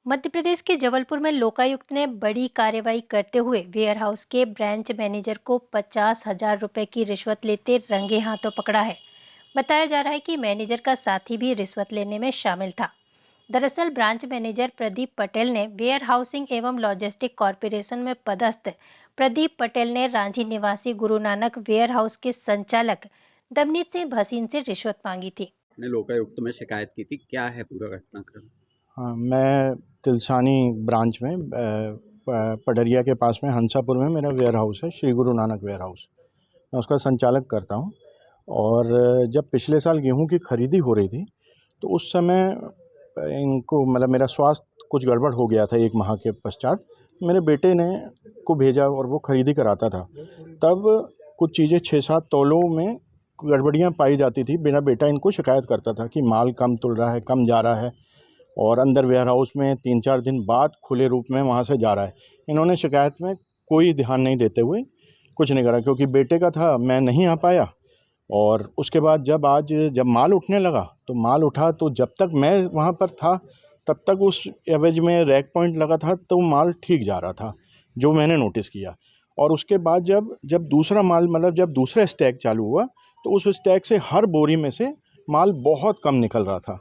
मध्य प्रदेश के जबलपुर में लोकायुक्त ने बड़ी कार्रवाई करते हुए वेयरहाउस के ब्रांच मैनेजर को 50,000 रुपए की रिश्वत लेते रंगे हाथों पकड़ा है। बताया जा रहा है कि मैनेजर का साथी भी रिश्वत लेने में शामिल था। दरअसल ब्रांच मैनेजर प्रदीप पटेल ने वेयर हाउसिंग एवं लॉजिस्टिक कॉरपोरेशन में पदस्थ प्रदीप पटेल ने रांझी निवासी गुरु नानक वेयर हाउस के संचालक दमनीत सिंह भसीन से रिश्वत मांगी थी। ने लोकायुक्त में शिकायत की थी, क्या है पूरा घटनाक्रम? हाँ, मैं तिलसानी ब्रांच में पडरिया के पास में हंसापुर में मेरा वेयर हाउस है, श्री गुरु नानक वेयर हाउस। मैं उसका संचालक करता हूँ। और जब पिछले साल गेहूं की खरीदी हो रही थी तो उस समय इनको मतलब मेरा स्वास्थ्य कुछ गड़बड़ हो गया था। 1 माह के पश्चात मेरे बेटे ने को भेजा और वो खरीदी कराता था। तब कुछ चीज़ें 6-7 तौलों में गड़बड़ियाँ पाई जाती थी। मेरा बेटा इनको शिकायत करता था कि माल कम तुल रहा है, कम जा रहा है और अंदर वेयर हाउस में 3-4 दिन बाद खुले रूप में वहाँ से जा रहा है। इन्होंने शिकायत में कोई ध्यान नहीं देते हुए कुछ नहीं करा, क्योंकि बेटे का था, मैं नहीं आ पाया। और उसके बाद जब माल उठने लगा तो माल उठा, तो जब तक मैं वहाँ पर था तब तक उस एवरेज में रैक पॉइंट लगा था तो माल ठीक जा रहा था, जो मैंने नोटिस किया। और उसके बाद जब दूसरा माल मतलब जब दूसरा स्टैक चालू हुआ तो उस स्टैक से हर बोरी में से माल बहुत कम निकल रहा था।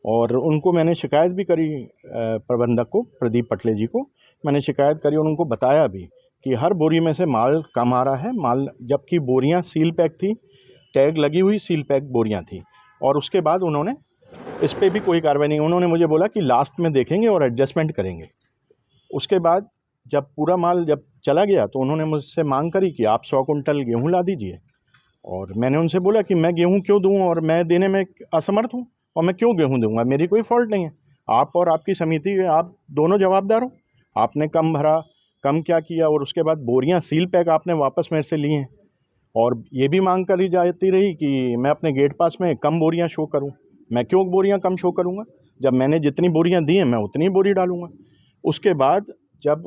और उनको मैंने शिकायत भी करी, प्रबंधक को, प्रदीप पटले जी को मैंने शिकायत करी और उनको बताया भी कि हर बोरी में से माल कम आ रहा है। माल जबकि बोरियां सील पैक थी, टैग लगी हुई सील पैक बोरियां थी। और उसके बाद उन्होंने इस पे भी कोई कार्रवाई नहीं। उन्होंने मुझे बोला कि लास्ट में देखेंगे और एडजस्टमेंट करेंगे। उसके बाद जब पूरा माल जब चला गया तो उन्होंने मुझसे मांग करी कि आप 100 कुंटल गेहूँ ला दीजिए। और मैंने उनसे बोला कि मैं गेहूँ क्यों दूँ, और मैं देने में असमर्थ हूँ और मैं क्यों गेहूँ दूंगा, मेरी कोई फॉल्ट नहीं है। आप और आपकी समिति, आप दोनों जवाबदार हो। आपने कम भरा, कम क्या किया, और उसके बाद बोरियां सील पैक आपने वापस मेरे से ली हैं। और ये भी मांग करी जाती रही कि मैं अपने गेट पास में कम बोरियां शो करूं। मैं क्यों बोरियां कम शो करूंगा, जब मैंने जितनी बोरियां दी हैं मैं उतनी बोरी डालूंगा। उसके बाद जब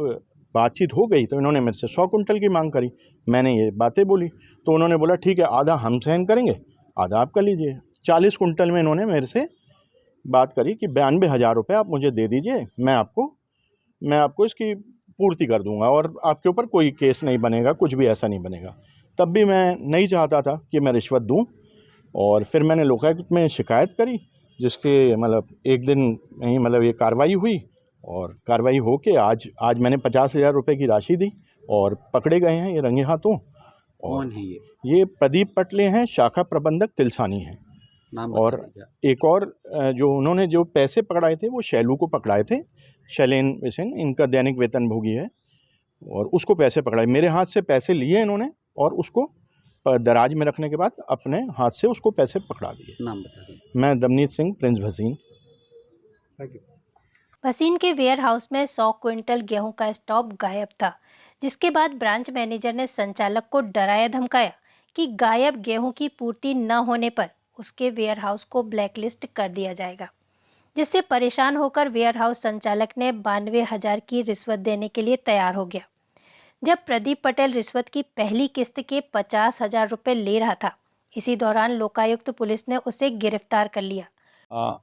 बातचीत हो गई तो इन्होंने मेरे से 100 कुंटल की मांग करी। मैंने ये बातें बोली तो उन्होंने बोला ठीक है, आधा हम सहन करेंगे, आधा आप कर लीजिए। 40 कुंटल में इन्होंने मेरे से बात करी कि 92,000 रुपये आप मुझे दे दीजिए, मैं आपको इसकी पूर्ति कर दूंगा और आपके ऊपर कोई केस नहीं बनेगा, कुछ भी ऐसा नहीं बनेगा। तब भी मैं नहीं चाहता था कि मैं रिश्वत दूं। और फिर मैंने लोकायुक्त में शिकायत करी, जिसके मतलब एक दिन में ही मतलब ये कार्रवाई हुई। और कार्रवाई हो के आज मैंने 50,000 रुपये की राशि दी और पकड़े गए हैं ये रंगे हाथों। कौन है ये? ये प्रदीप पटले हैं, शाखा प्रबंधक तिलसानी हैं। नाम और बता दीजिए। एक और जो उन्होंने जो पैसे पकड़ाए थे वो शैलू को पकड़ाए थे, शैलेन बिसेन, इनका दैनिक वेतनभोगी है। और उसको पैसे पकड़ाए, मेरे हाथ से पैसे लिए इन्होंने और उसको दराज में रखने के बाद अपने हाथ से उसको पैसे पकड़ा दिए। नाम बता दीजिए। मैं दमनीत सिंह प्रिंस भसीन। भसीन के वेयर हाउस में 100 क्विंटल गेहूं का स्टॉक गायब था, जिसके बाद ब्रांच मैनेजर ने संचालक को डराया धमकाया कि गायब गेहूं की पूर्ति न होने पर उसके वेयर हाउस को ब्लैकलिस्ट कर दिया जाएगा। जिससे परेशान होकर वेयर हाउस संचालक ने 92,000 की रिश्वत देने के लिए तैयार हो गया। जब प्रदीप पटेल रिश्वत की पहली किस्त के 50,000 रुपये ले रहा था, इसी दौरान लोकायुक्त पुलिस ने उसे गिरफ्तार कर लिया।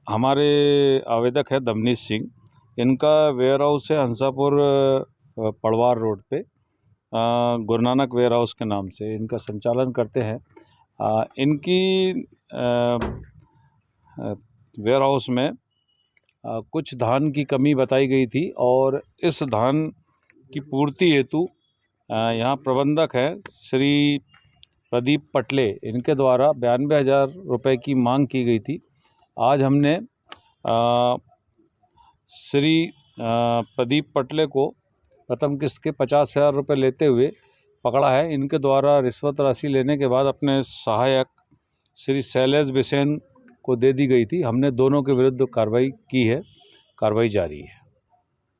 हमारे आवेदक है दमनीत सिंह। इनका वेयर हाउस है हंसापुर पड़वार रोड पे, गुरु नानक वेयर हाउस के नाम से इनका संचालन करते हैं। इनकी वेयर हाउस में कुछ धान की कमी बताई गई थी और इस धान की पूर्ति हेतु यहाँ प्रबंधक है श्री प्रदीप पटले, इनके द्वारा 92,000 रुपये की मांग की गई थी। आज हमने श्री प्रदीप पटले को प्रथम किस्त के 50,000 रुपये लेते हुए पकड़ा है। इनके द्वारा रिश्वत राशि लेने के बाद अपने सहायक श्री शैलेश बिसेन को दे दी गई थी। हमने दोनों के विरुद्ध कार्रवाई की है, कार्रवाई जारी है।